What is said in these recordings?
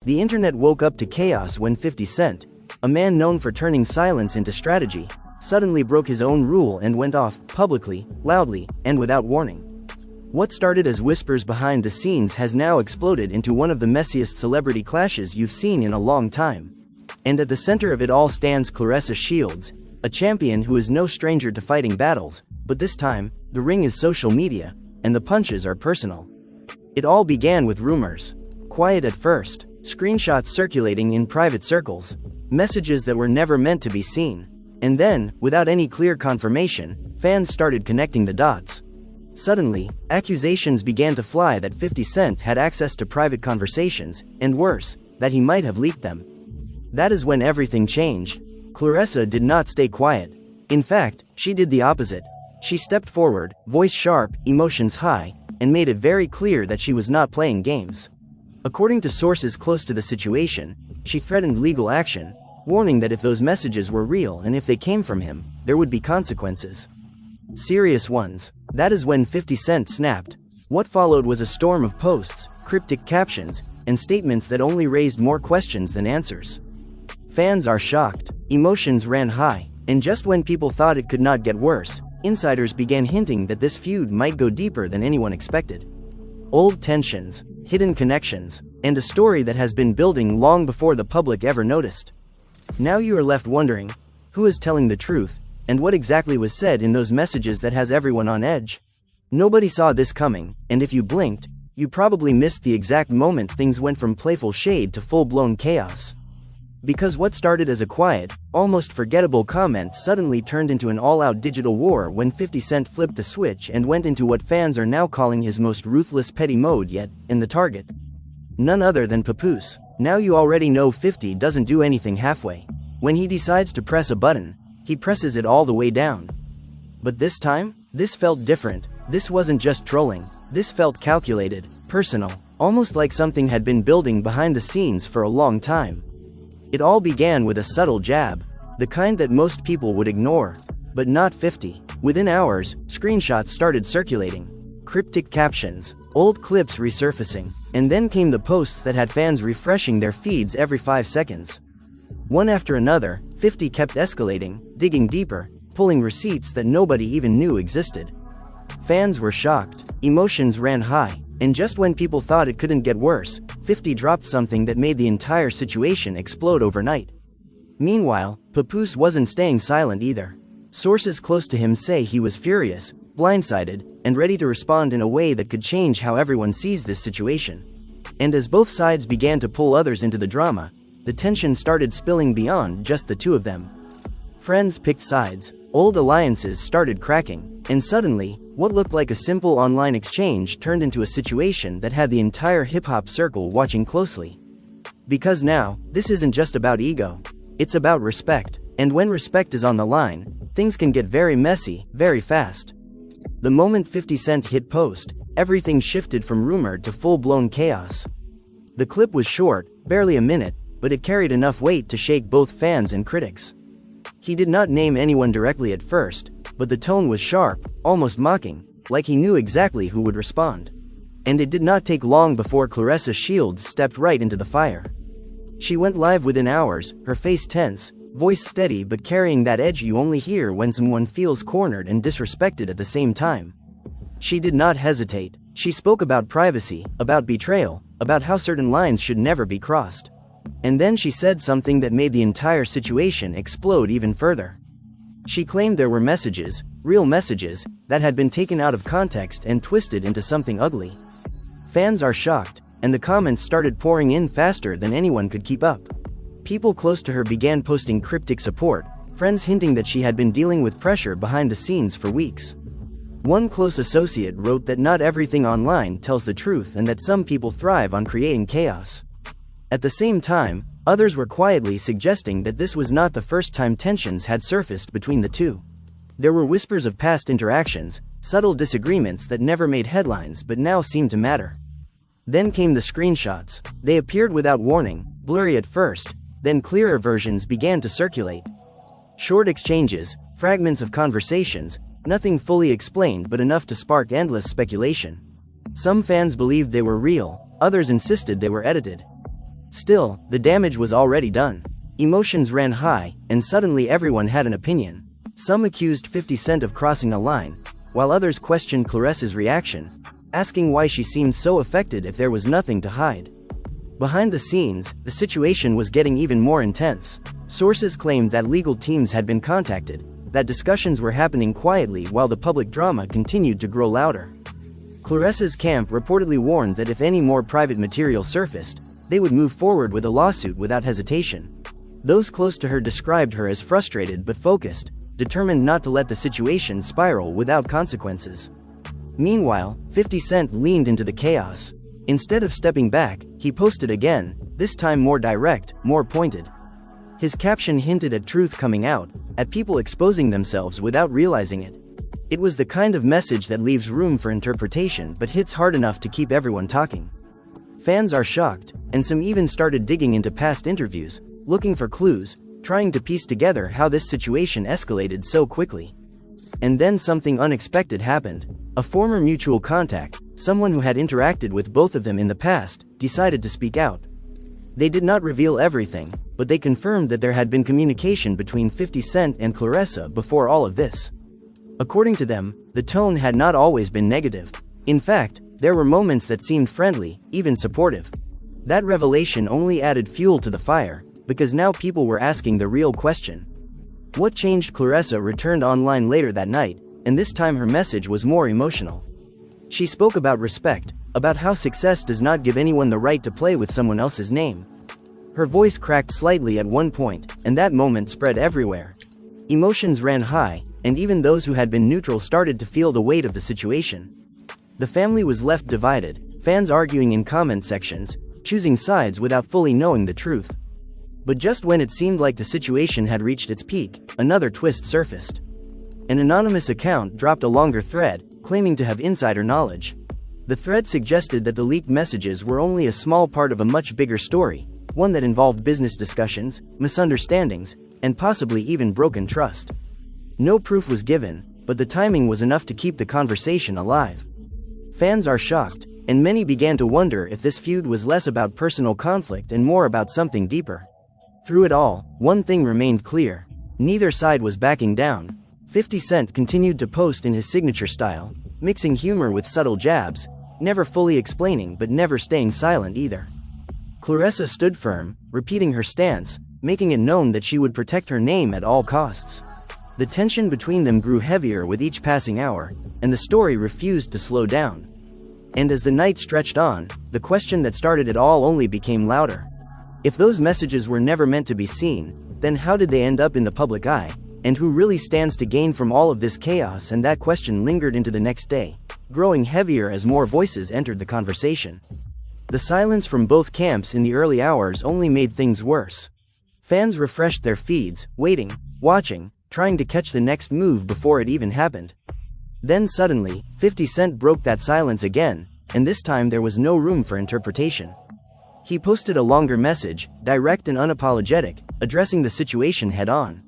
The internet woke up to chaos when 50 Cent, a man known for turning silence into strategy, suddenly broke his own rule and went off, publicly, loudly, and without warning. What started as whispers behind the scenes has now exploded into one of the messiest celebrity clashes you've seen in a long time. And at the center of it all stands Claressa Shields, a champion who is no stranger to fighting battles, but this time, the ring is social media, and the punches are personal. It all began with rumors. Quiet at first, screenshots circulating in private circles, messages that were never meant to be seen. And then, without any clear confirmation, fans started connecting the dots. Suddenly, accusations began to fly that 50 Cent had access to private conversations, and worse, that he might have leaked them. That is when everything changed. Claressa did not stay quiet. In fact, she did the opposite. She stepped forward, voice sharp, emotions high, and made it very clear that she was not playing games. According to sources close to the situation, she threatened legal action, warning that if those messages were real and if they came from him, there would be consequences. Serious ones. That is when 50 Cent snapped. What followed was a storm of posts, cryptic captions, and statements that only raised more questions than answers. Fans are shocked, emotions ran high, and just when people thought it could not get worse, insiders began hinting that this feud might go deeper than anyone expected. Old tensions, hidden connections, and a story that has been building long before the public ever noticed. Now you are left wondering, who is telling the truth, and what exactly was said in those messages that has everyone on edge? Nobody saw this coming, and if you blinked, you probably missed the exact moment things went from playful shade to full-blown chaos. Because what started as a quiet, almost forgettable comment suddenly turned into an all-out digital war when 50 Cent flipped the switch and went into what fans are now calling his most ruthless petty mode yet, in the target. None other than Papoose. Now you already know 50 doesn't do anything halfway. When he decides to press a button, he presses it all the way down. But this time, this felt different. This wasn't just trolling. This felt calculated, personal, almost like something had been building behind the scenes for a long time. It all began with a subtle jab, the kind that most people would ignore, but not 50. Within hours, screenshots started circulating, cryptic captions, old clips resurfacing, and then came the posts that had fans refreshing their feeds every 5 seconds. One after another, 50 kept escalating, digging deeper, pulling receipts that nobody even knew existed. Fans were shocked, emotions ran high, and just when people thought it couldn't get worse, 50 dropped something that made the entire situation explode overnight. Meanwhile, Papoose wasn't staying silent either. Sources close to him say he was furious, blindsided, and ready to respond in a way that could change how everyone sees this situation. And as both sides began to pull others into the drama, the tension started spilling beyond just the two of them. Friends picked sides, old alliances started cracking, and suddenly, what looked like a simple online exchange turned into a situation that had the entire hip-hop circle watching closely. Because now, this isn't just about ego. It's about respect, and when respect is on the line, things can get very messy, very fast. The moment 50 Cent hit post, everything shifted from rumor to full-blown chaos. The clip was short, barely a minute, but it carried enough weight to shake both fans and critics. He did not name anyone directly at first, but the tone was sharp, almost mocking, like he knew exactly who would respond. And it did not take long before Claressa Shields stepped right into the fire. She went live within hours, her face tense, voice steady but carrying that edge you only hear when someone feels cornered and disrespected at the same time. She did not hesitate. She spoke about privacy, about betrayal, about how certain lines should never be crossed. And then she said something that made the entire situation explode even further. She claimed there were messages, real messages, that had been taken out of context and twisted into something ugly. Fans are shocked, and the comments started pouring in faster than anyone could keep up. People close to her began posting cryptic support, friends hinting that she had been dealing with pressure behind the scenes for weeks. One close associate wrote that not everything online tells the truth and that some people thrive on creating chaos. At the same time, others were quietly suggesting that this was not the first time tensions had surfaced between the two. There were whispers of past interactions, subtle disagreements that never made headlines but now seemed to matter. Then came the screenshots. They appeared without warning, blurry at first, then clearer versions began to circulate. Short exchanges, fragments of conversations, nothing fully explained but enough to spark endless speculation. Some fans believed they were real, others insisted they were edited. Still, the damage was already done. Emotions ran high, and suddenly everyone had an opinion. Some accused 50 Cent of crossing a line, while others questioned Claressa's reaction, asking why she seemed so affected if there was nothing to hide. Behind the scenes, the situation was getting even more intense. Sources claimed that legal teams had been contacted, that discussions were happening quietly while the public drama continued to grow louder. Claressa's camp reportedly warned that if any more private material surfaced, they would move forward with a lawsuit without hesitation. Those close to her described her as frustrated but focused, determined not to let the situation spiral without consequences. Meanwhile, 50 Cent leaned into the chaos. Instead of stepping back, he posted again, this time more direct, more pointed. His caption hinted at truth coming out, at people exposing themselves without realizing it. It was the kind of message that leaves room for interpretation but hits hard enough to keep everyone talking. Fans are shocked, and some even started digging into past interviews, looking for clues, trying to piece together how this situation escalated so quickly. And then something unexpected happened. A former mutual contact, someone who had interacted with both of them in the past, decided to speak out. They did not reveal everything, but they confirmed that there had been communication between 50 Cent and Claressa before all of this. According to them, the tone had not always been negative. In fact, there were moments that seemed friendly, even supportive. That revelation only added fuel to the fire, because now people were asking the real question. What changed? Claressa returned online later that night, and this time her message was more emotional. She spoke about respect, about how success does not give anyone the right to play with someone else's name. Her voice cracked slightly at one point, and that moment spread everywhere. Emotions ran high, and even those who had been neutral started to feel the weight of the situation. The family was left divided, fans arguing in comment sections, choosing sides without fully knowing the truth. But just when it seemed like the situation had reached its peak, another twist surfaced. An anonymous account dropped a longer thread, claiming to have insider knowledge. The thread suggested that the leaked messages were only a small part of a much bigger story, one that involved business discussions, misunderstandings, and possibly even broken trust. No proof was given, but the timing was enough to keep the conversation alive. Fans are shocked, and many began to wonder if this feud was less about personal conflict and more about something deeper. Through it all, one thing remained clear. Neither side was backing down. 50 Cent continued to post in his signature style, mixing humor with subtle jabs, never fully explaining but never staying silent either. Claressa stood firm, repeating her stance, making it known that she would protect her name at all costs. The tension between them grew heavier with each passing hour, and the story refused to slow down. And as the night stretched on, the question that started it all only became louder. If those messages were never meant to be seen, then how did they end up in the public eye? And who really stands to gain from all of this chaos? And that question lingered into the next day, growing heavier as more voices entered the conversation. The silence from both camps in the early hours only made things worse. Fans refreshed their feeds, waiting, watching, trying to catch the next move before it even happened. Then suddenly, 50 Cent broke that silence again, and this time there was no room for interpretation. He posted a longer message, direct and unapologetic, addressing the situation head-on.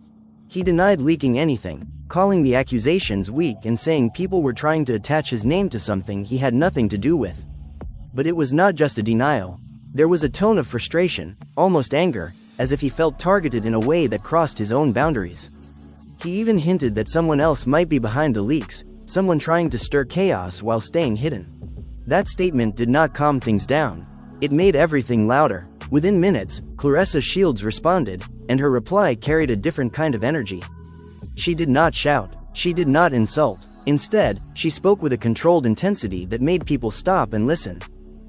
He denied leaking anything, calling the accusations weak and saying people were trying to attach his name to something he had nothing to do with. But it was not just a denial. There was a tone of frustration, almost anger, as if he felt targeted in a way that crossed his own boundaries. He even hinted that someone else might be behind the leaks, someone trying to stir chaos while staying hidden. That statement did not calm things down. It made everything louder. Within minutes, Claressa Shields responded, and her reply carried a different kind of energy. She did not shout. She did not insult. Instead, she spoke with a controlled intensity that made people stop and listen.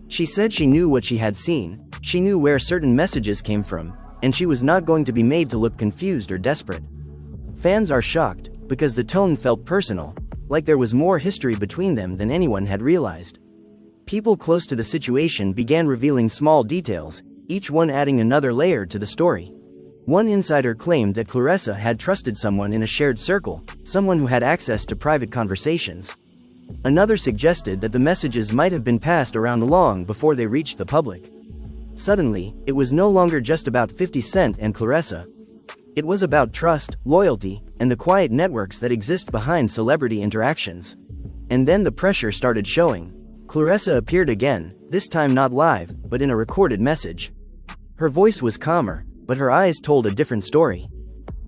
She said she knew what she had seen, she knew where certain messages came from, and she was not going to be made to look confused or desperate. Fans are shocked, because the tone felt personal, like there was more history between them than anyone had realized. People close to the situation began revealing small details, each one adding another layer to the story. One insider claimed that Claressa had trusted someone in a shared circle, someone who had access to private conversations. Another suggested that the messages might have been passed around long before they reached the public. Suddenly, it was no longer just about 50 Cent and Claressa. It was about trust, loyalty, and the quiet networks that exist behind celebrity interactions. And then the pressure started showing. Claressa appeared again, this time not live, but in a recorded message. Her voice was calmer, but her eyes told a different story.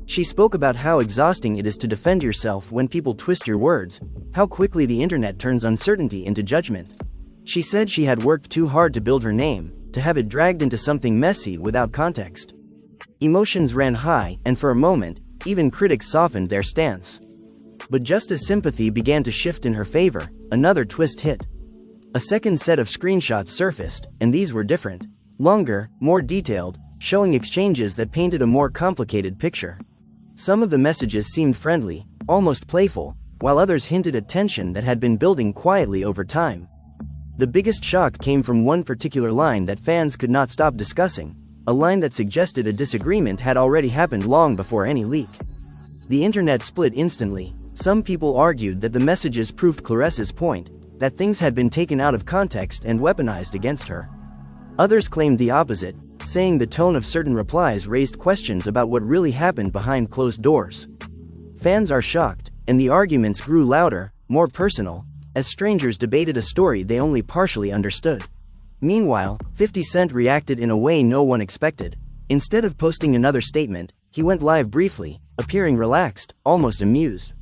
She spoke about how exhausting it is to defend yourself when people twist your words, how quickly the internet turns uncertainty into judgment. She said she had worked too hard to build her name, to have it dragged into something messy without context. Emotions ran high, and for a moment, even critics softened their stance. But just as sympathy began to shift in her favor, another twist hit. A second set of screenshots surfaced, and these were different. Longer, more detailed, showing exchanges that painted a more complicated picture. Some of the messages seemed friendly, almost playful, while others hinted at tension that had been building quietly over time. The biggest shock came from one particular line that fans could not stop discussing, a line that suggested a disagreement had already happened long before any leak. The internet split instantly. Some people argued that the messages proved Claressa's point, that things had been taken out of context and weaponized against her. Others claimed the opposite, saying the tone of certain replies raised questions about what really happened behind closed doors. Fans are shocked, and the arguments grew louder, more personal, as strangers debated a story they only partially understood. Meanwhile, 50 Cent reacted in a way no one expected. Instead of posting another statement, he went live briefly, appearing relaxed, almost amused.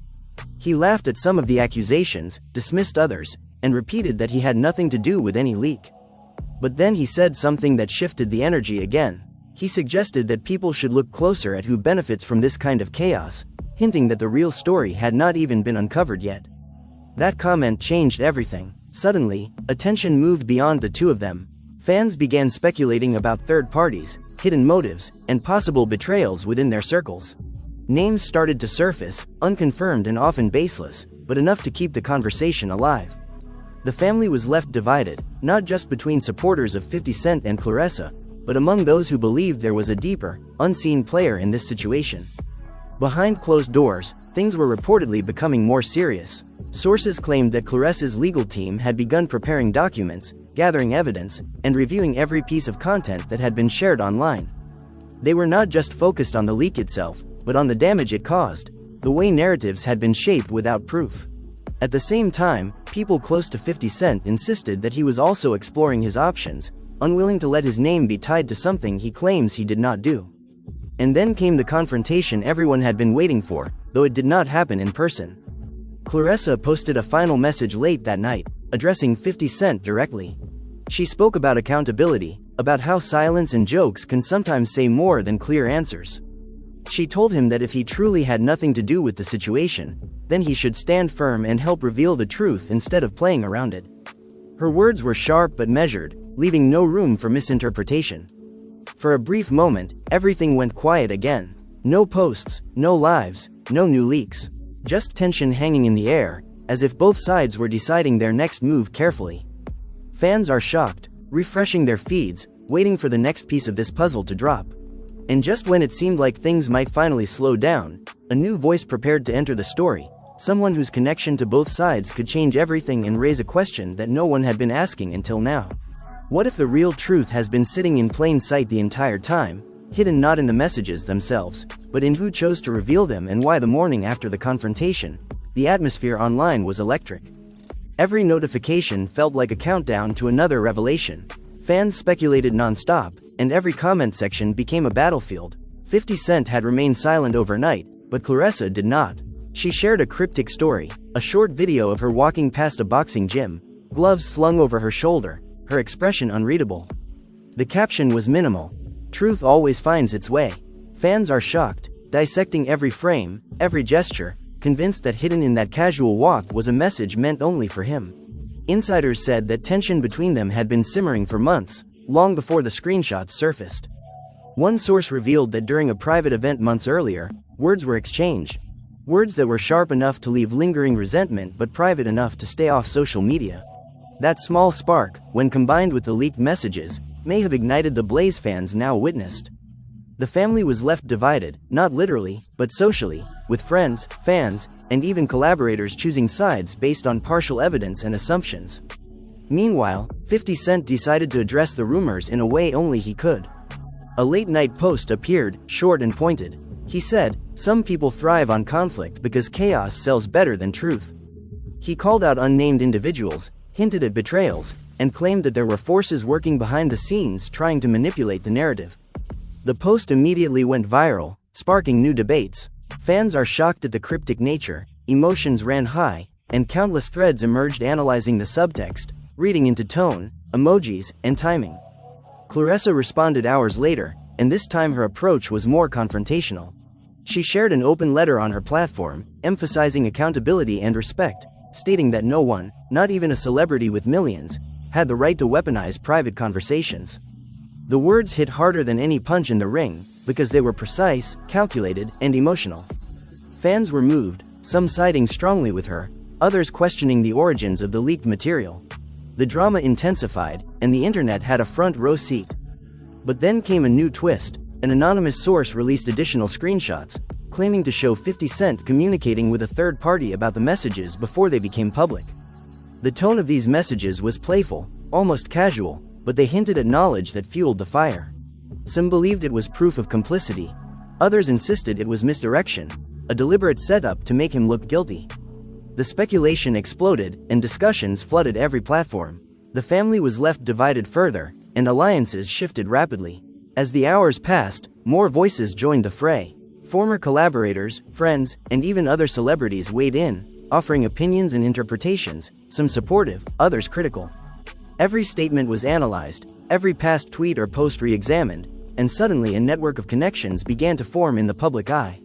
He laughed at some of the accusations, dismissed others, and repeated that he had nothing to do with any leak. But then he said something that shifted the energy again. He suggested that people should look closer at who benefits from this kind of chaos, hinting that the real story had not even been uncovered yet. That comment changed everything. Suddenly, attention moved beyond the two of them. Fans began speculating about third parties, hidden motives, and possible betrayals within their circles. Names started to surface, unconfirmed and often baseless, but enough to keep the conversation alive. The family was left divided, not just between supporters of 50 Cent and Claressa, but among those who believed there was a deeper, unseen player in this situation. Behind closed doors, things were reportedly becoming more serious. Sources claimed that Claressa's legal team had begun preparing documents, gathering evidence, and reviewing every piece of content that had been shared online. They were not just focused on the leak itself, but on the damage it caused, the way narratives had been shaped without proof. At the same time, people close to 50 Cent insisted that he was also exploring his options, unwilling to let his name be tied to something he claims he did not do. And then came the confrontation everyone had been waiting for, though it did not happen in person. Claressa posted a final message late that night, addressing 50 Cent directly. She spoke about accountability, about how silence and jokes can sometimes say more than clear answers. She told him that if he truly had nothing to do with the situation, then he should stand firm and help reveal the truth instead of playing around it. Her words were sharp but measured, leaving no room for misinterpretation. For a brief moment, everything went quiet again. No posts, no lives, no new leaks. Just tension hanging in the air, as if both sides were deciding their next move carefully. Fans are shocked, refreshing their feeds, waiting for the next piece of this puzzle to drop. And just when it seemed like things might finally slow down, a new voice prepared to enter the story, someone whose connection to both sides could change everything and raise a question that no one had been asking until now. What if the real truth has been sitting in plain sight the entire time, hidden not in the messages themselves, but in who chose to reveal them and why? The morning after the confrontation, the atmosphere online was electric. Every notification felt like a countdown to another revelation. Fans speculated non-stop, and every comment section became a battlefield. 50 Cent had remained silent overnight, but Claressa did not. She shared a cryptic story, a short video of her walking past a boxing gym, gloves slung over her shoulder, her expression unreadable. The caption was minimal. Truth always finds its way. Fans are shocked, dissecting every frame, every gesture, convinced that hidden in that casual walk was a message meant only for him. Insiders said that tension between them had been simmering for months, long before the screenshots surfaced. One source revealed that during a private event months earlier, words were exchanged. Words that were sharp enough to leave lingering resentment but private enough to stay off social media. That small spark, when combined with the leaked messages, may have ignited the blaze fans now witnessed. The family was left divided, not literally, but socially, with friends, fans, and even collaborators choosing sides based on partial evidence and assumptions. Meanwhile, 50 Cent decided to address the rumors in a way only he could. A late-night post appeared, short and pointed. He said, "Some people thrive on conflict because chaos sells better than truth." He called out unnamed individuals, hinted at betrayals, and claimed that there were forces working behind the scenes trying to manipulate the narrative. The post immediately went viral, sparking new debates. Fans are shocked at the cryptic nature, emotions ran high, and countless threads emerged analyzing the subtext, reading into tone, emojis, and timing. Claressa responded hours later, and this time her approach was more confrontational. She shared an open letter on her platform, emphasizing accountability and respect, stating that no one, not even a celebrity with millions, had the right to weaponize private conversations. The words hit harder than any punch in the ring, because they were precise, calculated, and emotional. Fans were moved, some siding strongly with her, others questioning the origins of the leaked material. The drama intensified, and the internet had a front row seat. But then came a new twist. An anonymous source released additional screenshots, claiming to show 50 Cent communicating with a third party about the messages before they became public. The tone of these messages was playful, almost casual, but they hinted at knowledge that fueled the fire. Some believed it was proof of complicity. Others insisted it was misdirection, a deliberate setup to make him look guilty. The speculation exploded, and discussions flooded every platform. The family was left divided further, and alliances shifted rapidly. As the hours passed, more voices joined the fray. Former collaborators, friends, and even other celebrities weighed in, offering opinions and interpretations, some supportive, others critical. Every statement was analyzed, every past tweet or post re-examined, and suddenly a network of connections began to form in the public eye.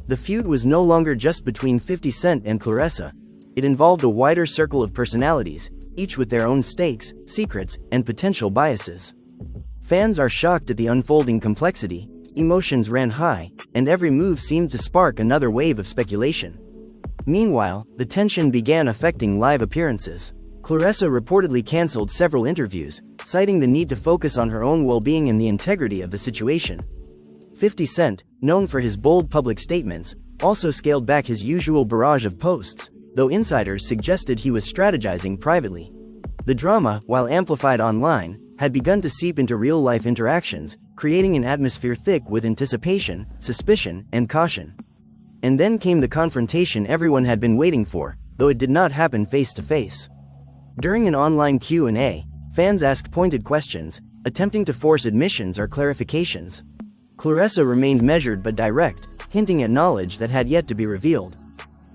The feud was no longer just between 50 Cent and Claressa. It involved a wider circle of personalities, each with their own stakes, secrets, and potential biases. Fans are shocked at the unfolding complexity, emotions ran high, and every move seemed to spark another wave of speculation. Meanwhile, the tension began affecting live appearances. Claressa reportedly canceled several interviews, citing the need to focus on her own well-being and the integrity of the situation. 50 Cent, known for his bold public statements, also scaled back his usual barrage of posts, though insiders suggested he was strategizing privately. The drama, while amplified online, had begun to seep into real-life interactions, creating an atmosphere thick with anticipation, suspicion, and caution. And then came the confrontation everyone had been waiting for, though it did not happen face-to-face. During an online Q&A, fans asked pointed questions, attempting to force admissions or clarifications. Claressa remained measured but direct, hinting at knowledge that had yet to be revealed.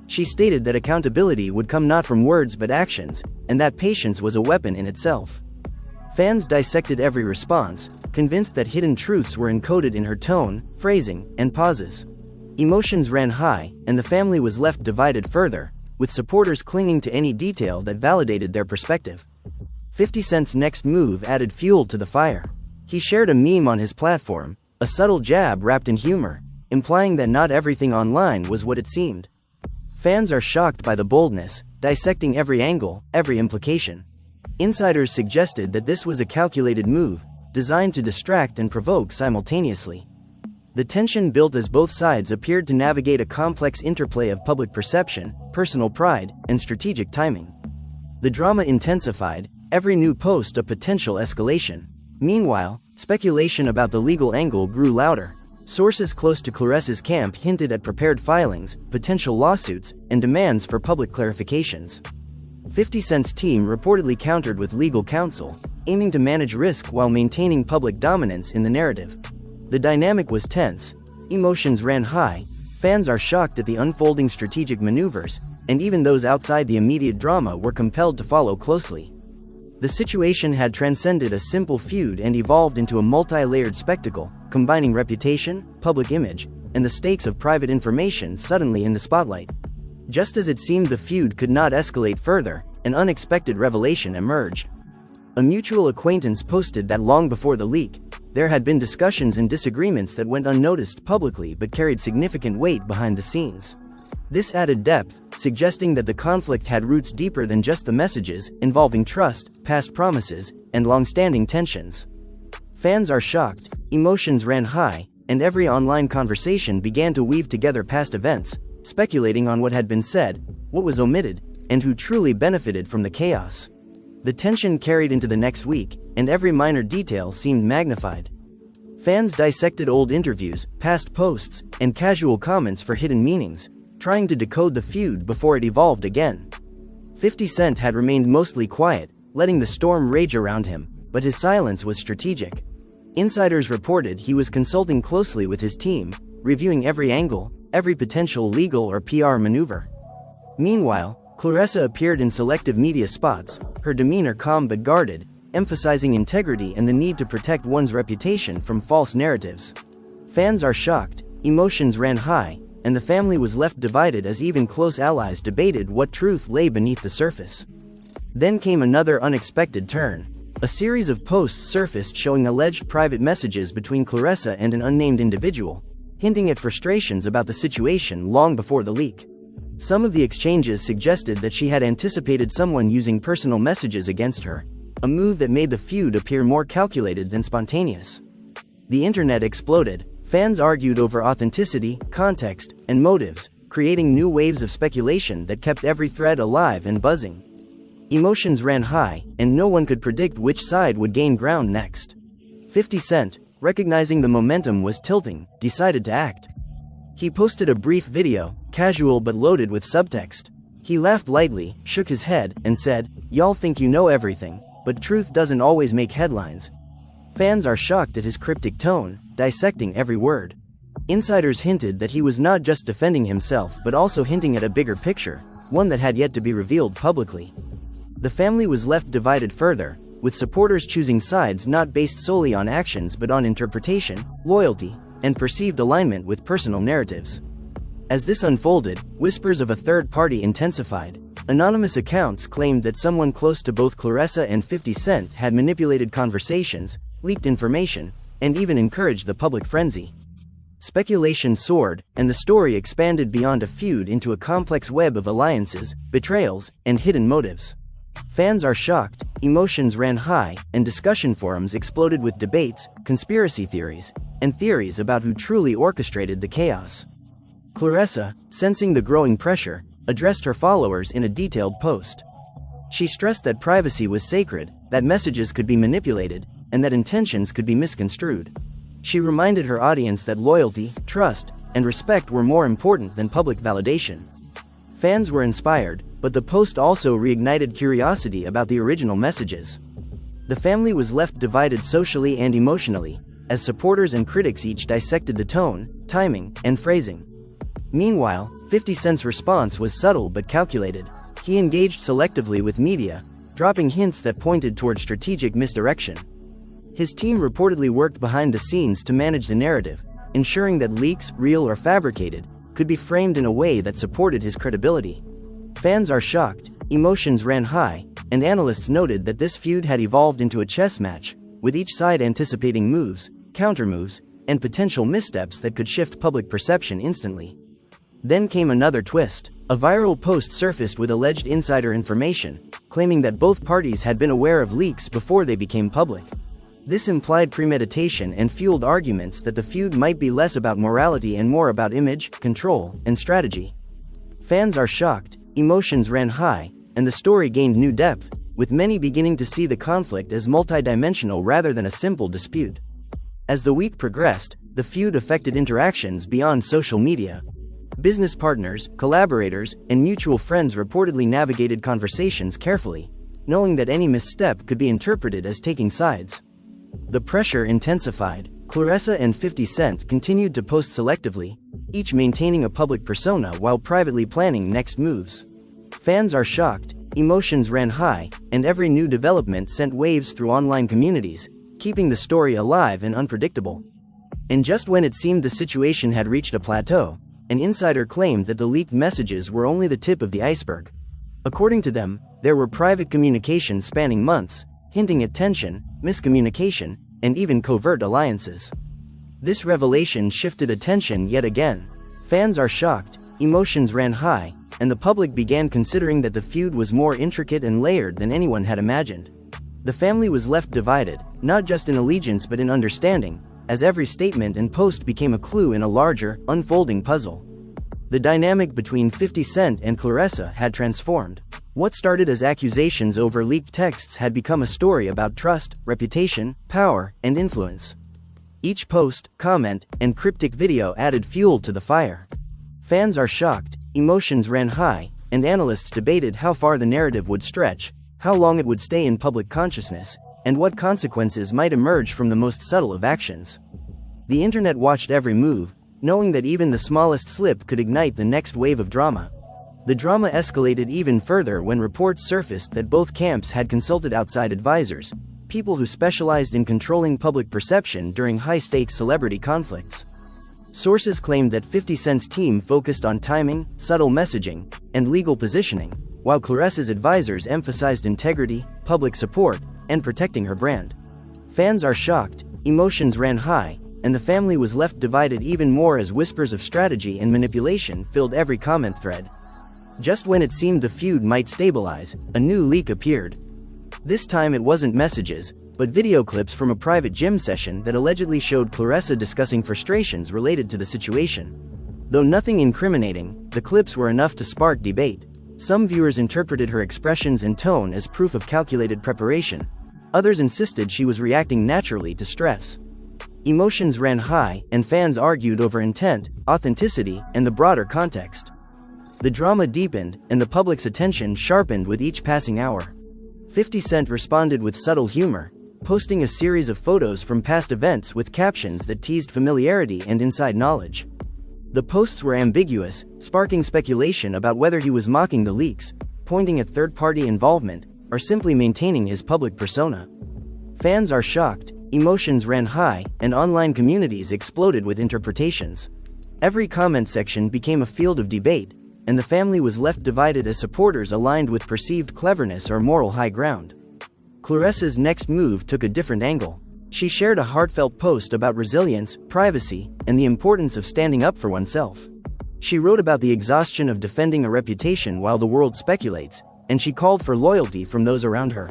She stated that accountability would come not from words but actions, and that patience was a weapon in itself. Fans dissected every response, convinced that hidden truths were encoded in her tone, phrasing, and pauses. Emotions ran high, and the family was left divided further, with supporters clinging to any detail that validated their perspective. 50 Cent's next move added fuel to the fire. He shared a meme on his platform, a subtle jab wrapped in humor, implying that not everything online was what it seemed. Fans are shocked by the boldness, dissecting every angle, every implication. Insiders suggested that this was a calculated move, designed to distract and provoke simultaneously. The tension built as both sides appeared to navigate a complex interplay of public perception, personal pride, and strategic timing. The drama intensified, every new post a potential escalation. Meanwhile, speculation about the legal angle grew louder. Sources close to Claressa's camp hinted at prepared filings, potential lawsuits, and demands for public clarifications. 50 Cent's team reportedly countered with legal counsel, aiming to manage risk while maintaining public dominance in the narrative. The dynamic was tense, emotions ran high, fans are shocked at the unfolding strategic maneuvers, and even those outside the immediate drama were compelled to follow closely. The situation had transcended a simple feud and evolved into a multi-layered spectacle, combining reputation, public image, and the stakes of private information suddenly in the spotlight. Just as it seemed the feud could not escalate further, an unexpected revelation emerged. A mutual acquaintance posted that long before the leak, there had been discussions and disagreements that went unnoticed publicly but carried significant weight behind the scenes. This added depth, suggesting that the conflict had roots deeper than just the messages, involving trust, past promises, and long-standing tensions. Fans are shocked, emotions ran high, and every online conversation began to weave together past events, speculating on what had been said, what was omitted, and who truly benefited from the chaos. The tension carried into the next week, and every minor detail seemed magnified. Fans dissected old interviews, past posts, and casual comments for hidden meanings, trying to decode the feud before it evolved again. 50 Cent had remained mostly quiet, letting the storm rage around him, but his silence was strategic. Insiders reported he was consulting closely with his team, reviewing every angle, every potential legal or PR maneuver. Meanwhile, Claressa appeared in selective media spots, her demeanor calm but guarded, emphasizing integrity and the need to protect one's reputation from false narratives. Fans are shocked, emotions ran high, and the family was left divided as even close allies debated what truth lay beneath the surface. Then came another unexpected turn. A series of posts surfaced showing alleged private messages between Claressa and an unnamed individual, hinting at frustrations about the situation long before the leak. Some of the exchanges suggested that she had anticipated someone using personal messages against her, a move that made the feud appear more calculated than spontaneous. The internet exploded. Fans argued over authenticity, context, and motives, creating new waves of speculation that kept every thread alive and buzzing. Emotions ran high, and no one could predict which side would gain ground next. 50 Cent, recognizing the momentum was tilting, decided to act. He posted a brief video, casual but loaded with subtext. He laughed lightly, shook his head, and said, "Y'all think you know everything, but truth doesn't always make headlines." Fans are shocked at his cryptic tone, dissecting every word. Insiders hinted that he was not just defending himself but also hinting at a bigger picture, one that had yet to be revealed publicly. The family was left divided further, with supporters choosing sides not based solely on actions but on interpretation, loyalty, and perceived alignment with personal narratives. As this unfolded, whispers of a third party intensified. Anonymous accounts claimed that someone close to both Claressa and 50 Cent had manipulated conversations, leaked information, and even encouraged the public frenzy. Speculation soared, and the story expanded beyond a feud into a complex web of alliances, betrayals, and hidden motives. Fans are shocked, emotions ran high, and discussion forums exploded with debates, conspiracy theories, and theories about who truly orchestrated the chaos. Claressa, sensing the growing pressure, addressed her followers in a detailed post. She stressed that privacy was sacred, that messages could be manipulated, and that intentions could be misconstrued. She reminded her audience that loyalty, trust, and respect were more important than public validation. Fans were inspired, but the post also reignited curiosity about the original messages. The family was left divided socially and emotionally, as supporters and critics each dissected the tone, timing, and phrasing. Meanwhile, 50 Cent's response was subtle but calculated. He engaged selectively with media, dropping hints that pointed toward strategic misdirection. His team reportedly worked behind the scenes to manage the narrative, ensuring that leaks, real or fabricated, could be framed in a way that supported his credibility. Fans are shocked, emotions ran high, and analysts noted that this feud had evolved into a chess match, with each side anticipating moves, countermoves, and potential missteps that could shift public perception instantly. Then came another twist. A viral post surfaced with alleged insider information, claiming that both parties had been aware of leaks before they became public. This implied premeditation and fueled arguments that the feud might be less about morality and more about image, control, and strategy. Fans are shocked, emotions ran high, and the story gained new depth, with many beginning to see the conflict as multidimensional rather than a simple dispute. As the week progressed, the feud affected interactions beyond social media. Business partners, collaborators, and mutual friends reportedly navigated conversations carefully, knowing that any misstep could be interpreted as taking sides. The pressure intensified. Claressa and 50 Cent continued to post selectively, each maintaining a public persona while privately planning next moves. Fans are shocked, emotions ran high, and every new development sent waves through online communities, keeping the story alive and unpredictable. And just when it seemed the situation had reached a plateau, an insider claimed that the leaked messages were only the tip of the iceberg. According to them, there were private communications spanning months, hinting at tension, miscommunication, and even covert alliances. This revelation shifted attention yet again. Fans are shocked, emotions ran high, and the public began considering that the feud was more intricate and layered than anyone had imagined. The family was left divided, not just in allegiance but in understanding, as every statement and post became a clue in a larger, unfolding puzzle. The dynamic between 50 Cent and Claressa had transformed. What started as accusations over leaked texts had become a story about trust, reputation, power, and influence. Each post, comment, and cryptic video added fuel to the fire. Fans are shocked, emotions ran high, and analysts debated how far the narrative would stretch, how long it would stay in public consciousness, and what consequences might emerge from the most subtle of actions. The internet watched every move, knowing that even the smallest slip could ignite the next wave of drama. The drama escalated even further when reports surfaced that both camps had consulted outside advisors, people who specialized in controlling public perception during high-stakes celebrity conflicts. Sources claimed that 50 Cent's team focused on timing, subtle messaging, and legal positioning, while Claressa's advisors emphasized integrity, public support, and protecting her brand. Fans are shocked, emotions ran high, and the family was left divided even more as whispers of strategy and manipulation filled every comment thread. Just when it seemed the feud might stabilize, a new leak appeared. This time it wasn't messages, but video clips from a private gym session that allegedly showed Claressa discussing frustrations related to the situation. Though nothing incriminating, the clips were enough to spark debate. Some viewers interpreted her expressions and tone as proof of calculated preparation. Others insisted she was reacting naturally to stress. Emotions ran high, and fans argued over intent, authenticity, and the broader context. The drama deepened, and the public's attention sharpened with each passing hour. 50 Cent responded with subtle humor, posting a series of photos from past events with captions that teased familiarity and inside knowledge. The posts were ambiguous, sparking speculation about whether he was mocking the leaks, pointing at third-party involvement, or simply maintaining his public persona. Fans are shocked, emotions ran high, and online communities exploded with interpretations. Every comment section became a field of debate, and the family was left divided as supporters aligned with perceived cleverness or moral high ground. Claressa's next move took a different angle. She shared a heartfelt post about resilience, privacy, and the importance of standing up for oneself. She wrote about the exhaustion of defending a reputation while the world speculates, and she called for loyalty from those around her.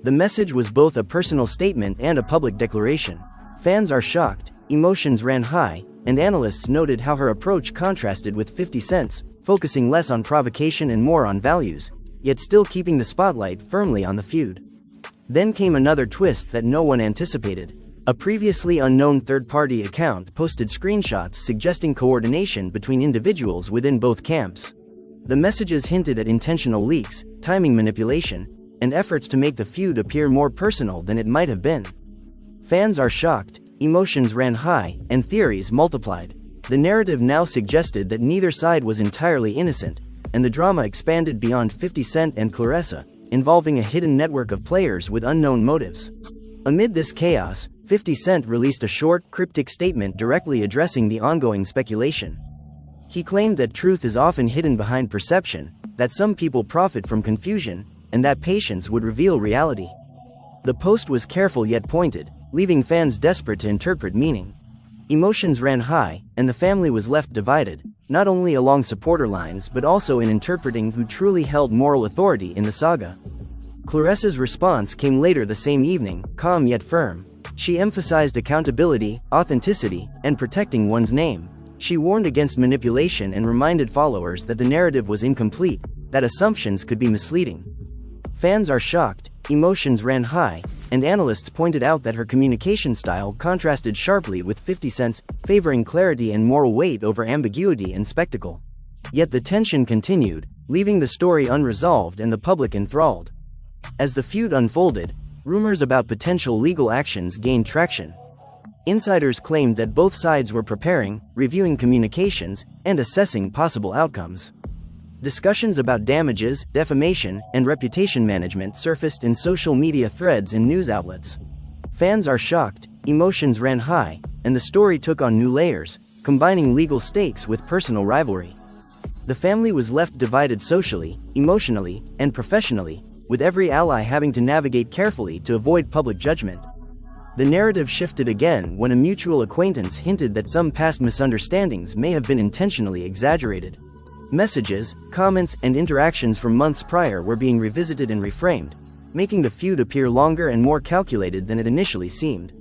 The message was both a personal statement and a public declaration. Fans are shocked, emotions ran high, and analysts noted how her approach contrasted with 50 Cent's, focusing less on provocation and more on values, yet still keeping the spotlight firmly on the feud. Then came another twist that no one anticipated. A previously unknown third-party account posted screenshots suggesting coordination between individuals within both camps. The messages hinted at intentional leaks, timing manipulation, and efforts to make the feud appear more personal than it might have been. Fans are shocked, emotions ran high, and theories multiplied. The narrative now suggested that neither side was entirely innocent, and the drama expanded beyond 50 Cent and Claressa, involving a hidden network of players with unknown motives. Amid this chaos, 50 Cent released a short, cryptic statement directly addressing the ongoing speculation. He claimed that truth is often hidden behind perception, that some people profit from confusion, and that patience would reveal reality. The post was careful yet pointed, leaving fans desperate to interpret meaning. Emotions ran high, and the family was left divided, not only along supporter lines but also in interpreting who truly held moral authority in the saga. Claressa's response came later the same evening, calm yet firm. She emphasized accountability, authenticity, and protecting one's name. She warned against manipulation and reminded followers that the narrative was incomplete, that assumptions could be misleading. Fans are shocked, emotions ran high, and analysts pointed out that her communication style contrasted sharply with 50 Cent's, favoring clarity and moral weight over ambiguity and spectacle. Yet the tension continued, leaving the story unresolved and the public enthralled. As the feud unfolded, rumors about potential legal actions gained traction. Insiders claimed that both sides were preparing, reviewing communications, and assessing possible outcomes. Discussions about damages, defamation, and reputation management surfaced in social media threads and news outlets. Fans are shocked, emotions ran high, and the story took on new layers, combining legal stakes with personal rivalry. The family was left divided socially, emotionally, and professionally, with every ally having to navigate carefully to avoid public judgment. The narrative shifted again when a mutual acquaintance hinted that some past misunderstandings may have been intentionally exaggerated. Messages, comments, and interactions from months prior were being revisited and reframed, making the feud appear longer and more calculated than it initially seemed.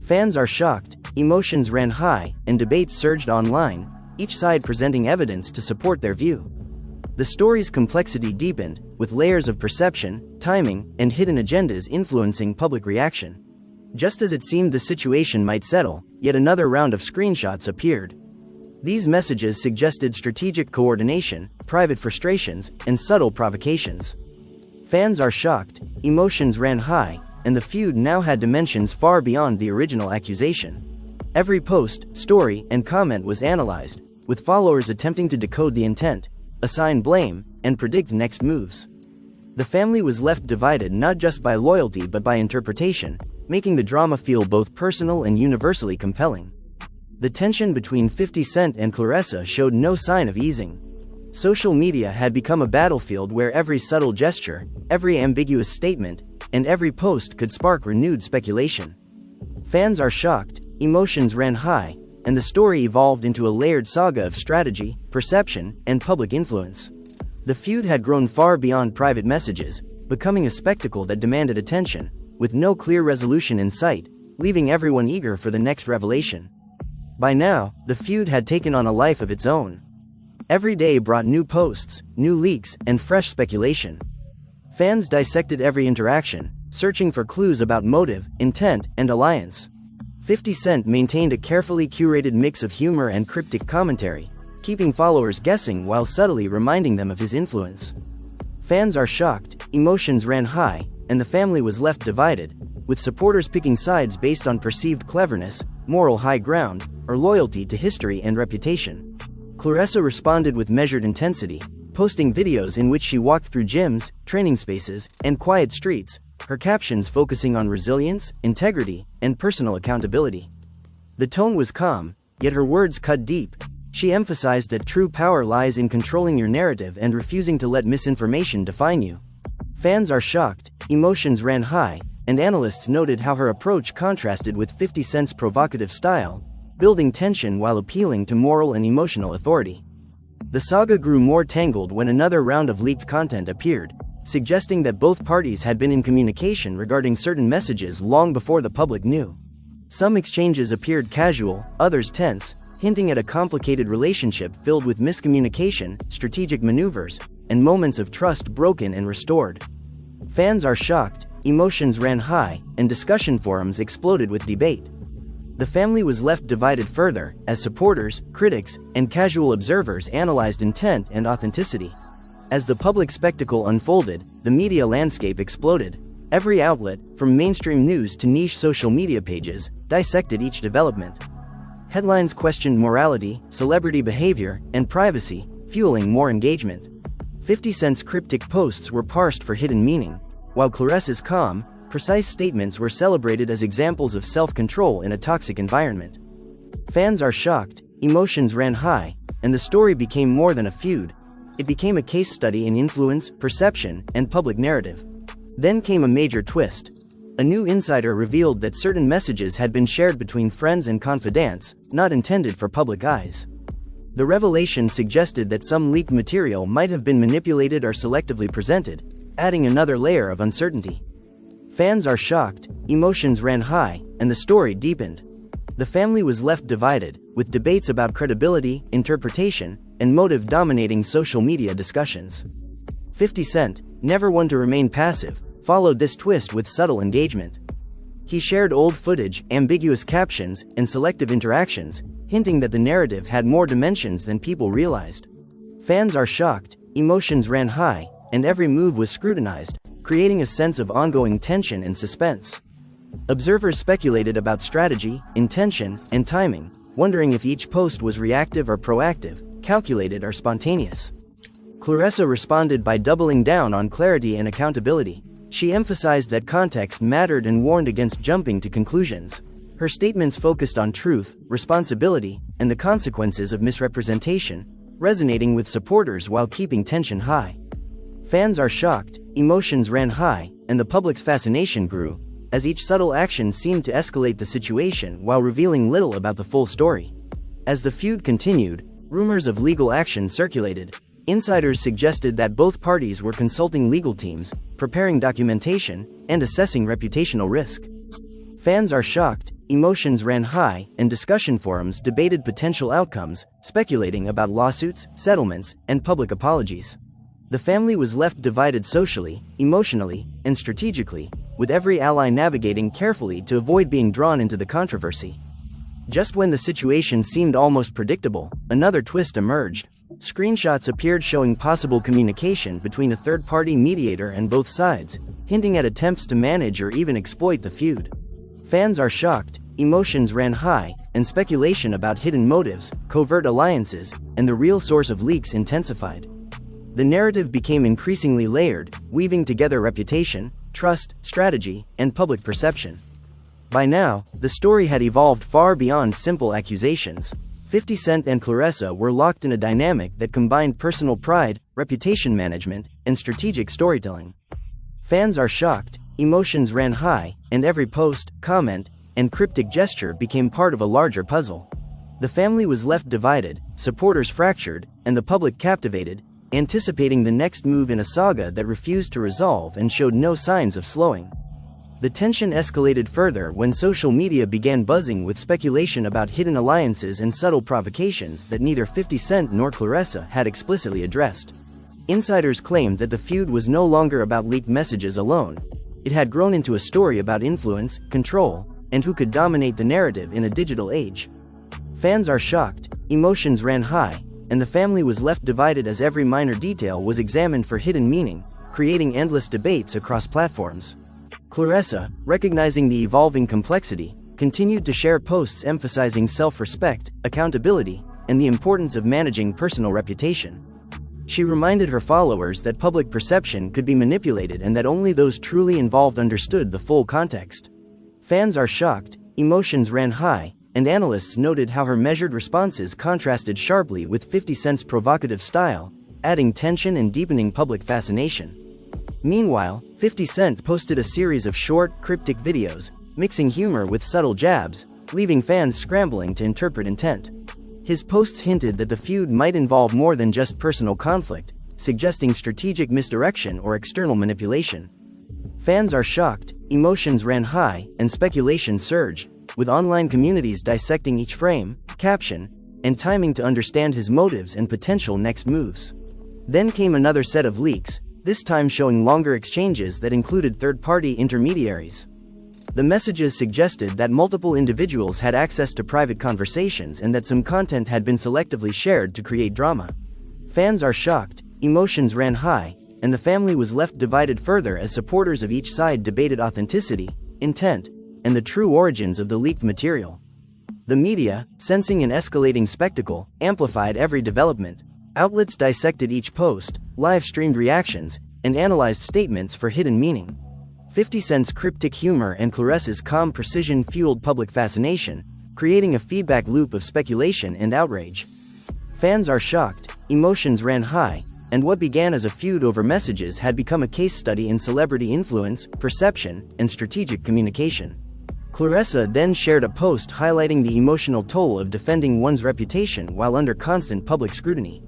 Fans are shocked, emotions ran high, and debates surged online, each side presenting evidence to support their view. The story's complexity deepened, with layers of perception, timing, and hidden agendas influencing public reaction. Just as it seemed the situation might settle, yet another round of screenshots appeared. These messages suggested strategic coordination, private frustrations, and subtle provocations. Fans are shocked, emotions ran high, and the feud now had dimensions far beyond the original accusation. Every post, story, and comment was analyzed, with followers attempting to decode the intent, assign blame, and predict next moves. The family was left divided not just by loyalty but by interpretation, making the drama feel both personal and universally compelling. The tension between 50 Cent and Claressa showed no sign of easing. Social media had become a battlefield where every subtle gesture, every ambiguous statement, and every post could spark renewed speculation. Fans are shocked, emotions ran high, and the story evolved into a layered saga of strategy, perception, and public influence. The feud had grown far beyond private messages, becoming a spectacle that demanded attention, with no clear resolution in sight, leaving everyone eager for the next revelation. By now, the feud had taken on a life of its own. Every day brought new posts, new leaks, and fresh speculation. Fans dissected every interaction, searching for clues about motive, intent, and alliance. 50 Cent maintained a carefully curated mix of humor and cryptic commentary, keeping followers guessing while subtly reminding them of his influence. Fans are shocked, emotions ran high, and the family was left divided, with supporters picking sides based on perceived cleverness, moral high ground, or loyalty to history and reputation. Claressa responded with measured intensity, posting videos in which she walked through gyms, training spaces, and quiet streets, her captions focusing on resilience, integrity, and personal accountability. The tone was calm, yet her words cut deep. She emphasized that true power lies in controlling your narrative and refusing to let misinformation define you. Fans are shocked, emotions ran high, and analysts noted how her approach contrasted with 50 Cent's provocative style, building tension while appealing to moral and emotional authority. The saga grew more tangled when another round of leaked content appeared, suggesting that both parties had been in communication regarding certain messages long before the public knew. Some exchanges appeared casual, others tense, hinting at a complicated relationship filled with miscommunication, strategic maneuvers, and moments of trust broken and restored. Fans are shocked, emotions ran high, and discussion forums exploded with debate. The family was left divided further, as supporters, critics, and casual observers analyzed intent and authenticity. As the public spectacle unfolded, the media landscape exploded. Every outlet, from mainstream news to niche social media pages, dissected each development. Headlines questioned morality, celebrity behavior, and privacy, fueling more engagement. 50 Cent's cryptic posts were parsed for hidden meaning, while Claressa's calm, precise statements were celebrated as examples of self-control in a toxic environment. Fans are shocked, emotions ran high, and the story became more than a feud. It became a case study in influence, perception, and public narrative. Then came a major twist. A new insider revealed that certain messages had been shared between friends and confidants, not intended for public eyes. The revelation suggested that some leaked material might have been manipulated or selectively presented, adding another layer of uncertainty. Fans are shocked, emotions ran high, and the story deepened. The family was left divided, with debates about credibility, interpretation, and motive dominating social media discussions. 50 Cent, never one to remain passive, followed this twist with subtle engagement. He shared old footage, ambiguous captions, and selective interactions, hinting that the narrative had more dimensions than people realized. Fans are shocked, emotions ran high, and every move was scrutinized, creating a sense of ongoing tension and suspense. Observers speculated about strategy, intention, and timing, wondering if each post was reactive or proactive, calculated or spontaneous. Claressa responded by doubling down on clarity and accountability. She emphasized that context mattered and warned against jumping to conclusions. Her statements focused on truth, responsibility, and the consequences of misrepresentation, resonating with supporters while keeping tension high. Fans are shocked, emotions ran high, and the public's fascination grew, as each subtle action seemed to escalate the situation while revealing little about the full story. As the feud continued, rumors of legal action circulated. Insiders suggested that both parties were consulting legal teams, preparing documentation, and assessing reputational risk. Fans are shocked, emotions ran high, and discussion forums debated potential outcomes, speculating about lawsuits, settlements, and public apologies. The family was left divided socially, emotionally, and strategically, with every ally navigating carefully to avoid being drawn into the controversy. Just when the situation seemed almost predictable, another twist emerged. Screenshots appeared showing possible communication between a third-party mediator and both sides, hinting at attempts to manage or even exploit the feud. Fans are shocked, emotions ran high, and speculation about hidden motives, covert alliances, and the real source of leaks intensified. The narrative became increasingly layered, weaving together reputation, trust, strategy, and public perception. By now, the story had evolved far beyond simple accusations. 50 Cent and Claressa were locked in a dynamic that combined personal pride, reputation management, and strategic storytelling. Fans are shocked, emotions ran high, and every post, comment, and cryptic gesture became part of a larger puzzle. The family was left divided, supporters fractured, and the public captivated, anticipating the next move in a saga that refused to resolve and showed no signs of slowing. The tension escalated further when social media began buzzing with speculation about hidden alliances and subtle provocations that neither 50 Cent nor Claressa had explicitly addressed. Insiders claimed that the feud was no longer about leaked messages alone. It had grown into a story about influence, control, and who could dominate the narrative in a digital age. Fans are shocked, emotions ran high, and the family was left divided as every minor detail was examined for hidden meaning, creating endless debates across platforms. Claressa, recognizing the evolving complexity, continued to share posts emphasizing self-respect, accountability, and the importance of managing personal reputation. She reminded her followers that public perception could be manipulated and that only those truly involved understood the full context. Fans are shocked, emotions ran high, and analysts noted how her measured responses contrasted sharply with 50 Cent's provocative style, adding tension and deepening public fascination. Meanwhile, 50 Cent posted a series of short, cryptic videos, mixing humor with subtle jabs, leaving fans scrambling to interpret intent. His posts hinted that the feud might involve more than just personal conflict, suggesting strategic misdirection or external manipulation. Fans are shocked, emotions ran high, and speculation surged, with online communities dissecting each frame, caption, and timing to understand his motives and potential next moves. Then came another set of leaks, this time showing longer exchanges that included third-party intermediaries. The messages suggested that multiple individuals had access to private conversations and that some content had been selectively shared to create drama. Fans are shocked, emotions ran high, and the family was left divided further as supporters of each side debated authenticity, intent, and the true origins of the leaked material. The media, sensing an escalating spectacle, amplified every development. Outlets dissected each post, live-streamed reactions, and analyzed statements for hidden meaning. 50 Cent's cryptic humor and Claressa's calm precision fueled public fascination, creating a feedback loop of speculation and outrage. Fans are shocked, emotions ran high, and what began as a feud over messages had become a case study in celebrity influence, perception, and strategic communication. Claressa then shared a post highlighting the emotional toll of defending one's reputation while under constant public scrutiny.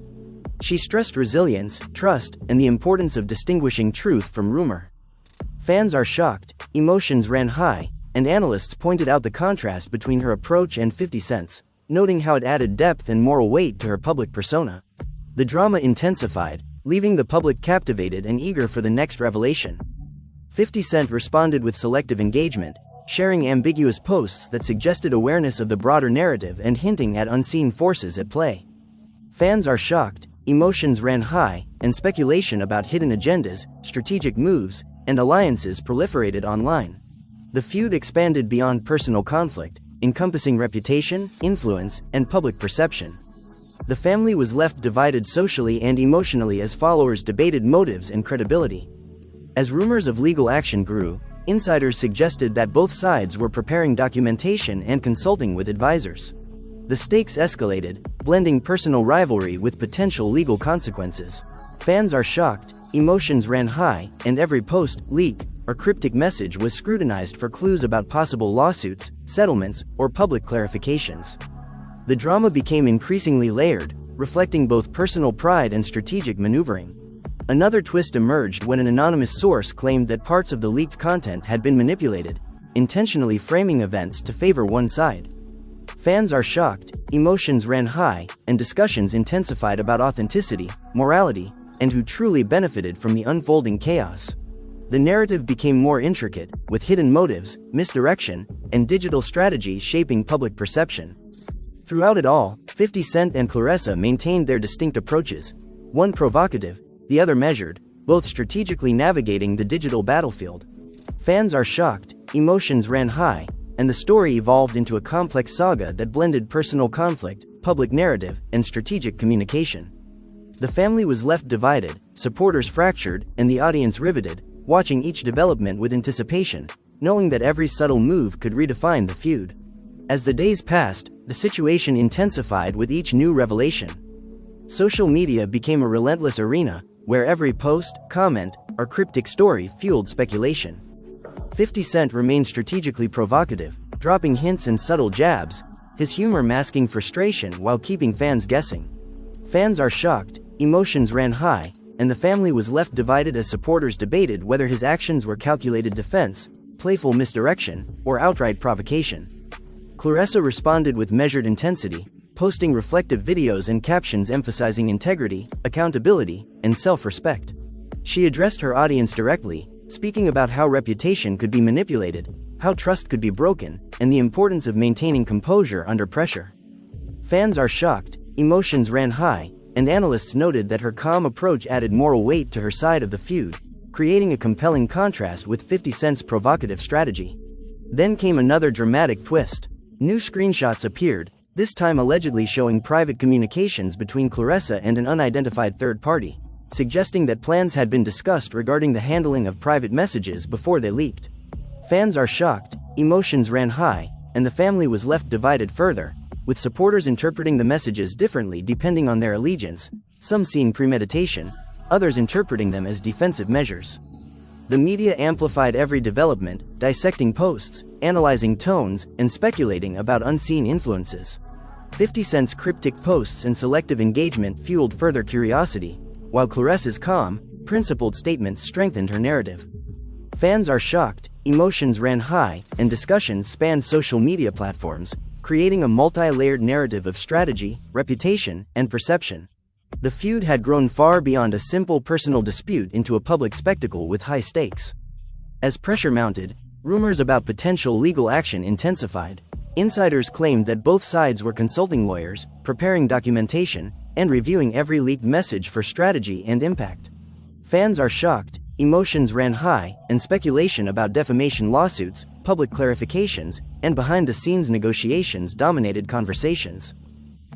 She stressed resilience, trust, and the importance of distinguishing truth from rumor. Fans are shocked, emotions ran high, and analysts pointed out the contrast between her approach and 50 Cent's, noting how it added depth and moral weight to her public persona. The drama intensified, leaving the public captivated and eager for the next revelation. 50 Cent responded with selective engagement, sharing ambiguous posts that suggested awareness of the broader narrative and hinting at unseen forces at play. Fans are shocked, emotions ran high, and speculation about hidden agendas, strategic moves, and alliances proliferated online. The feud expanded beyond personal conflict, encompassing reputation, influence, and public perception. The family was left divided socially and emotionally as followers debated motives and credibility. As rumors of legal action grew, insiders suggested that both sides were preparing documentation and consulting with advisors. The stakes escalated, blending personal rivalry with potential legal consequences. Fans are shocked, emotions ran high, and every post, leak, or cryptic message was scrutinized for clues about possible lawsuits, settlements, or public clarifications. The drama became increasingly layered, reflecting both personal pride and strategic maneuvering. Another twist emerged when an anonymous source claimed that parts of the leaked content had been manipulated, intentionally framing events to favor one side. Fans are shocked, emotions ran high, and discussions intensified about authenticity, morality, and who truly benefited from the unfolding chaos. The narrative became more intricate, with hidden motives, misdirection, and digital strategies shaping public perception. Throughout it all, 50 Cent and Claressa maintained their distinct approaches, one provocative, the other measured, both strategically navigating the digital battlefield. Fans are shocked, emotions ran high, and the story evolved into a complex saga that blended personal conflict, public narrative, and strategic communication. The family was left divided, supporters fractured, and the audience riveted, watching each development with anticipation, knowing that every subtle move could redefine the feud. As the days passed, the situation intensified with each new revelation. Social media became a relentless arena, where every post, comment, or cryptic story fueled speculation. 50 Cent remained strategically provocative, dropping hints and subtle jabs, his humor masking frustration while keeping fans guessing. Fans are shocked, emotions ran high, and the family was left divided as supporters debated whether his actions were calculated defense, playful misdirection, or outright provocation. Claressa responded with measured intensity, posting reflective videos and captions emphasizing integrity, accountability, and self-respect. She addressed her audience directly, speaking about how reputation could be manipulated, how trust could be broken, and the importance of maintaining composure under pressure. Fans are shocked, emotions ran high, and analysts noted that her calm approach added moral weight to her side of the feud, creating a compelling contrast with 50 Cent's provocative strategy. Then came another dramatic twist. New screenshots appeared, this time allegedly showing private communications between Claressa and an unidentified third party, suggesting that plans had been discussed regarding the handling of private messages before they leaked. Fans are shocked, emotions ran high, and the family was left divided further, with supporters interpreting the messages differently depending on their allegiance, some seeing premeditation, others interpreting them as defensive measures. The media amplified every development, dissecting posts, analyzing tones, and speculating about unseen influences. 50 Cent's cryptic posts and selective engagement fueled further curiosity, while Claressa's calm, principled statements strengthened her narrative. Fans are shocked, emotions ran high, and discussions spanned social media platforms, creating a multi-layered narrative of strategy, reputation, and perception. The feud had grown far beyond a simple personal dispute into a public spectacle with high stakes. As pressure mounted, rumors about potential legal action intensified. Insiders claimed that both sides were consulting lawyers, preparing documentation, and reviewing every leaked message for strategy and impact. Fans are shocked, emotions ran high, and speculation about defamation lawsuits, public clarifications, and behind-the-scenes negotiations dominated conversations.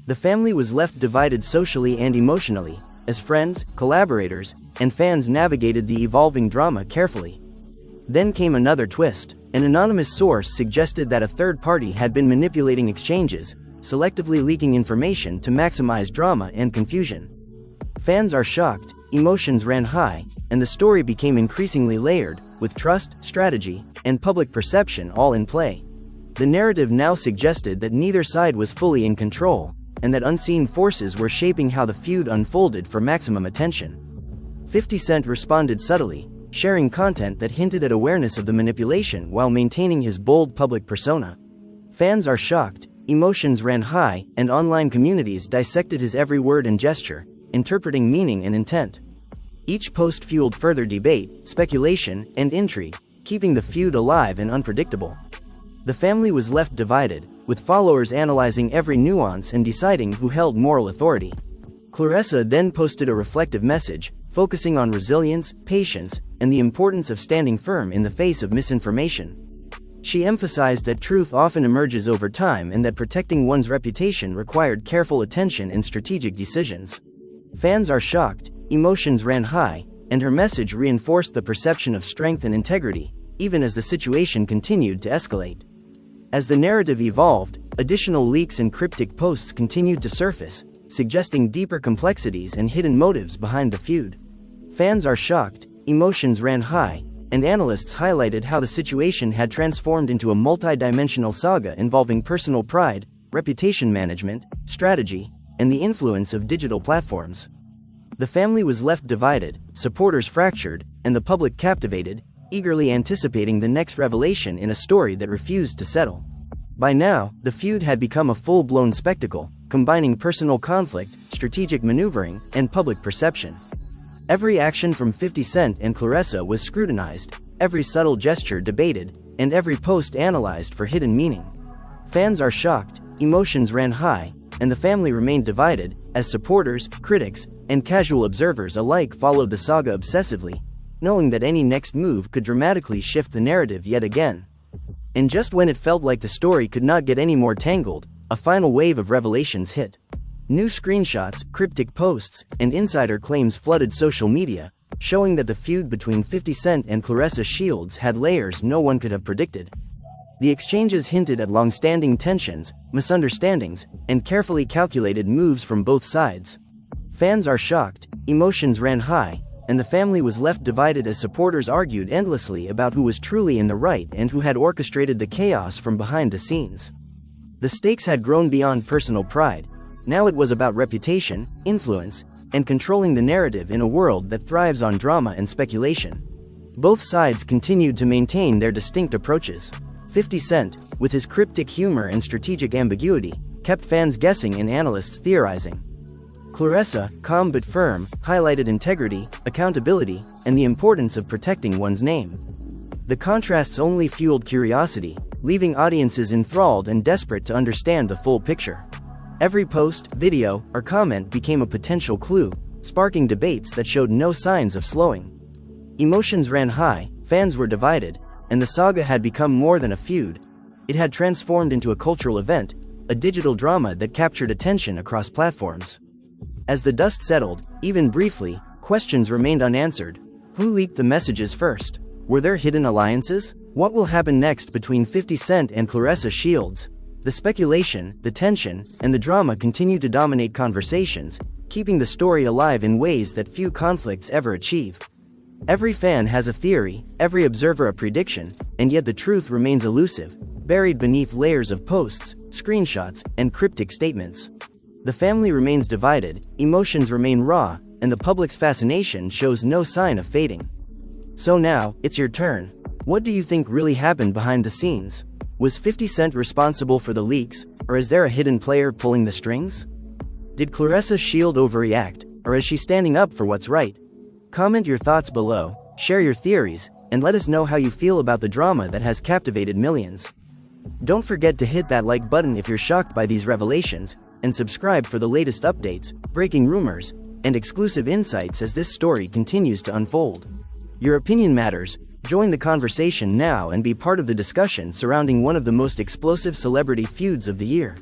The family was left divided socially and emotionally, as friends, collaborators, and fans navigated the evolving drama carefully. Then came another twist. An anonymous source suggested that a third party had been manipulating exchanges, selectively leaking information to maximize drama and confusion. Fans are shocked, emotions ran high, and the story became increasingly layered, with trust, strategy, and public perception all in play. The narrative now suggested that neither side was fully in control, and that unseen forces were shaping how the feud unfolded for maximum attention. 50 Cent responded subtly, sharing content that hinted at awareness of the manipulation while maintaining his bold public persona. Fans are shocked, emotions ran high, and online communities dissected his every word and gesture, interpreting meaning and intent. Each post fueled further debate, speculation, and intrigue, keeping the feud alive and unpredictable. The family was left divided, with followers analyzing every nuance and deciding who held moral authority. Claressa then posted a reflective message, focusing on resilience, patience, and the importance of standing firm in the face of misinformation. She emphasized that truth often emerges over time and that protecting one's reputation required careful attention and strategic decisions. Fans are shocked, emotions ran high, and her message reinforced the perception of strength and integrity, even as the situation continued to escalate. As the narrative evolved, additional leaks and cryptic posts continued to surface, suggesting deeper complexities and hidden motives behind the feud. Fans are shocked, emotions ran high, and analysts highlighted how the situation had transformed into a multi-dimensional saga involving personal pride, reputation management, strategy, and the influence of digital platforms. The family was left divided, supporters fractured, and the public captivated, eagerly anticipating the next revelation in a story that refused to settle. By now, the feud had become a full-blown spectacle, combining personal conflict, strategic maneuvering, and public perception. Every action from 50 Cent and Claressa was scrutinized, every subtle gesture debated, and every post analyzed for hidden meaning. Fans are shocked, emotions ran high, and the family remained divided, as supporters, critics, and casual observers alike followed the saga obsessively, knowing that any next move could dramatically shift the narrative yet again. And just when it felt like the story could not get any more tangled, a final wave of revelations hit. New screenshots, cryptic posts, and insider claims flooded social media, showing that the feud between 50 Cent and Claressa Shields had layers no one could have predicted. The exchanges hinted at long-standing tensions, misunderstandings, and carefully calculated moves from both sides. Fans are shocked, emotions ran high, and the family was left divided as supporters argued endlessly about who was truly in the right and who had orchestrated the chaos from behind the scenes. The stakes had grown beyond personal pride. Now it was about reputation, influence, and controlling the narrative in a world that thrives on drama and speculation. Both sides continued to maintain their distinct approaches. 50 Cent, with his cryptic humor and strategic ambiguity, kept fans guessing and analysts theorizing. Claressa, calm but firm, highlighted integrity, accountability, and the importance of protecting one's name. The contrasts only fueled curiosity, leaving audiences enthralled and desperate to understand the full picture. Every post, video, or comment became a potential clue, sparking debates that showed no signs of slowing. Emotions ran high, fans were divided, and the saga had become more than a feud. It had transformed into a cultural event, a digital drama that captured attention across platforms. As the dust settled, even briefly, questions remained unanswered. Who leaked the messages first? Were there hidden alliances? What will happen next between 50 Cent and Claressa Shields? The speculation, the tension, and the drama continue to dominate conversations, keeping the story alive in ways that few conflicts ever achieve. Every fan has a theory, every observer a prediction, and yet the truth remains elusive, buried beneath layers of posts, screenshots, and cryptic statements. The family remains divided, emotions remain raw, and the public's fascination shows no sign of fading. So now, it's your turn. What do you think really happened behind the scenes? Was 50 Cent responsible for the leaks, or is there a hidden player pulling the strings? Did Claressa Shield overreact, or is she standing up for what's right? Comment your thoughts below, share your theories, and let us know how you feel about the drama that has captivated millions. Don't forget to hit that like button if you're shocked by these revelations, and subscribe for the latest updates, breaking rumors, and exclusive insights as this story continues to unfold. Your opinion matters. Join the conversation now and be part of the discussion surrounding one of the most explosive celebrity feuds of the year.